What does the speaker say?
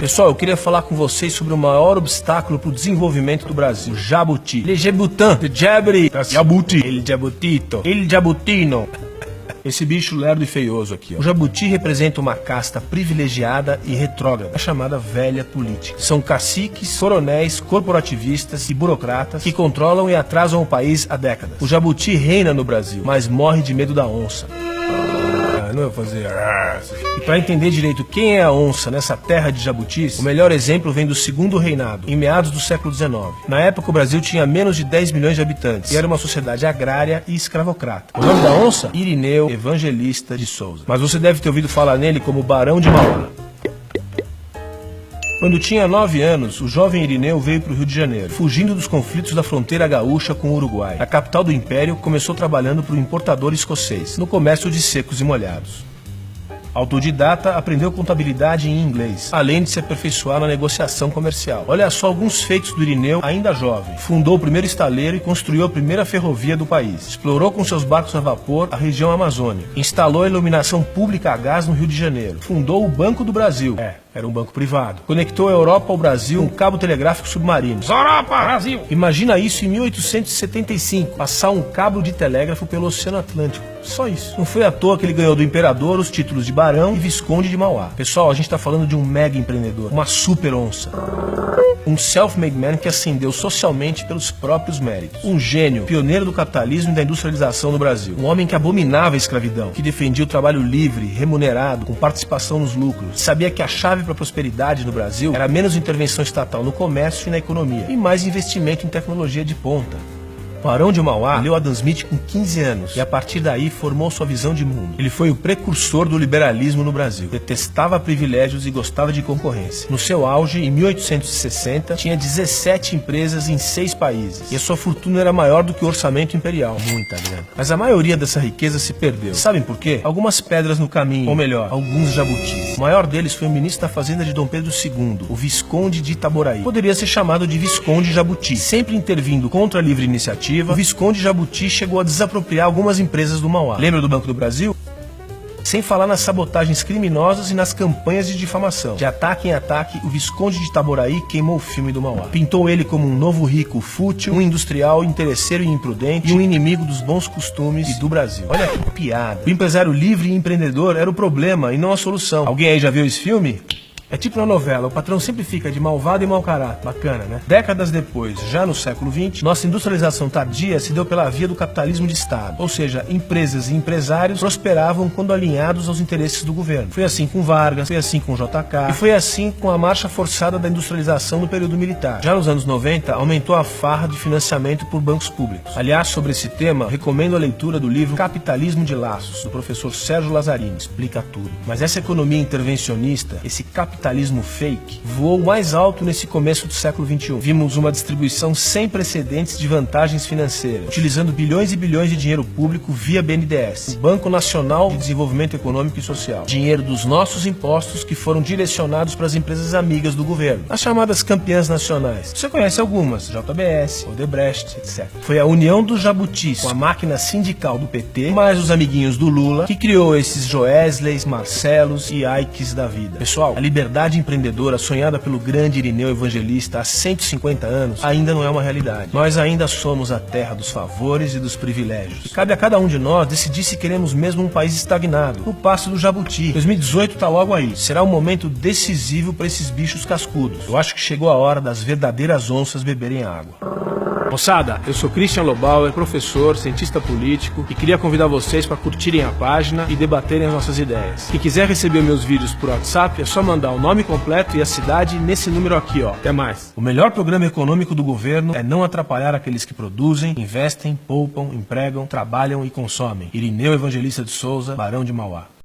Pessoal, eu queria falar com vocês sobre o maior obstáculo para o desenvolvimento do Brasil, o jabuti. Le jabutin, de jabri, jabuti, ele jabutito, ele jabutino. Esse bicho lerdo e feioso aqui, ó. O jabuti representa uma casta privilegiada e retrógrada, a chamada velha política. São caciques, coronéis, corporativistas e burocratas que controlam e atrasam o país há décadas. O jabuti reina no Brasil, mas morre de medo da onça. Não vou fazer. E para entender direito quem é a onça nessa terra de jabutis, o melhor exemplo vem do Segundo Reinado, em meados do século XIX. Na época o Brasil tinha menos de 10 milhões de habitantes e era uma sociedade agrária e escravocrata. O nome da onça? Irineu Evangelista de Souza. Mas você deve ter ouvido falar nele como Barão de Mauá. Quando tinha 9 anos, o jovem Irineu veio para o Rio de Janeiro, fugindo dos conflitos da fronteira gaúcha com o Uruguai. Na capital do Império, começou trabalhando para o importador escocês, no comércio de secos e molhados. Autodidata, aprendeu contabilidade em inglês, além de se aperfeiçoar na negociação comercial. Olha só alguns feitos do Irineu ainda jovem. Fundou o primeiro estaleiro e construiu a primeira ferrovia do país. Explorou com seus barcos a vapor a região amazônica. Instalou a iluminação pública a gás no Rio de Janeiro. Fundou o Banco do Brasil. Era um banco privado. Conectou a Europa ao Brasil com um cabo telegráfico submarino. Europa, Brasil! Imagina isso em 1875, passar um cabo de telégrafo pelo Oceano Atlântico. Só isso. Não foi à toa que ele ganhou do imperador os títulos de Barão e Visconde de Mauá. Pessoal, a gente está falando de um mega empreendedor, uma super onça. Um self-made man que ascendeu socialmente pelos próprios méritos. Um gênio, pioneiro do capitalismo e da industrialização no Brasil. Um homem que abominava a escravidão, que defendia o trabalho livre, remunerado, com participação nos lucros. Sabia que a chave para a prosperidade no Brasil era menos intervenção estatal no comércio e na economia, e mais investimento em tecnologia de ponta. Barão de Mauá leu Adam Smith com 15 anos e a partir daí formou sua visão de mundo. Ele foi o precursor do liberalismo no Brasil. Detestava privilégios e gostava de concorrência. No seu auge, em 1860, tinha 17 empresas em 6 países. E a sua fortuna era maior do que o orçamento imperial. Muita grana. Mas a maioria dessa riqueza se perdeu. Sabem por quê? Algumas pedras no caminho, ou melhor, alguns jabutis. O maior deles foi o ministro da Fazenda de Dom Pedro II, o Visconde de Itaboraí. Poderia ser chamado de Visconde Jabuti. Sempre intervindo contra a livre iniciativa, o Visconde Jabuti chegou a desapropriar algumas empresas do Mauá. Lembra do Banco do Brasil? Sem falar nas sabotagens criminosas e nas campanhas de difamação. De ataque em ataque, o Visconde de Itaboraí queimou o filme do Mauá. Pintou ele como um novo rico fútil, um industrial interesseiro e imprudente e um inimigo dos bons costumes e do Brasil. Olha que piada. O empresário livre e empreendedor era o problema e não a solução. Alguém aí já viu esse filme? É tipo na novela, o patrão sempre fica de malvado e mau caráter. Bacana, né? Décadas depois, já no século XX, nossa industrialização tardia se deu pela via do capitalismo de Estado. Ou seja, empresas e empresários prosperavam quando alinhados aos interesses do governo. Foi assim com Vargas, foi assim com JK, e foi assim com a marcha forçada da industrialização no período militar. Já nos anos 90, aumentou a farra de financiamento por bancos públicos. Aliás, sobre esse tema, recomendo a leitura do livro Capitalismo de Laços, do professor Sérgio Lazzarini. Explica tudo. Mas essa economia intervencionista, esse capitalismo fake, voou mais alto nesse começo do século XXI. Vimos uma distribuição sem precedentes de vantagens financeiras, utilizando bilhões e bilhões de dinheiro público via BNDES, Banco Nacional de Desenvolvimento Econômico e Social. Dinheiro dos nossos impostos que foram direcionados para as empresas amigas do governo, as chamadas campeãs nacionais. Você conhece algumas, JBS, Odebrecht, etc. Foi a união dos jabutis com a máquina sindical do PT, mais os amiguinhos do Lula, que criou esses Joesleys, Marcelos e Aikes da vida. Pessoal, a liberdade empreendedora sonhada pelo grande Irineu Evangelista há 150 anos ainda não é uma realidade. Nós ainda somos a terra dos favores e dos privilégios. E cabe a cada um de nós decidir se queremos mesmo um país estagnado, no passo do jabuti. 2018 tá logo aí. Será um momento decisivo para esses bichos cascudos. Eu acho que chegou a hora das verdadeiras onças beberem água. Moçada, eu sou Christian Lobauer, professor, cientista político e queria convidar vocês para curtirem a página e debaterem as nossas ideias. Quem quiser receber meus vídeos por WhatsApp é só mandar o nome completo e a cidade nesse número aqui, ó. Até mais. O melhor programa econômico do governo é não atrapalhar aqueles que produzem, investem, poupam, empregam, trabalham e consomem. Irineu Evangelista de Souza, Barão de Mauá.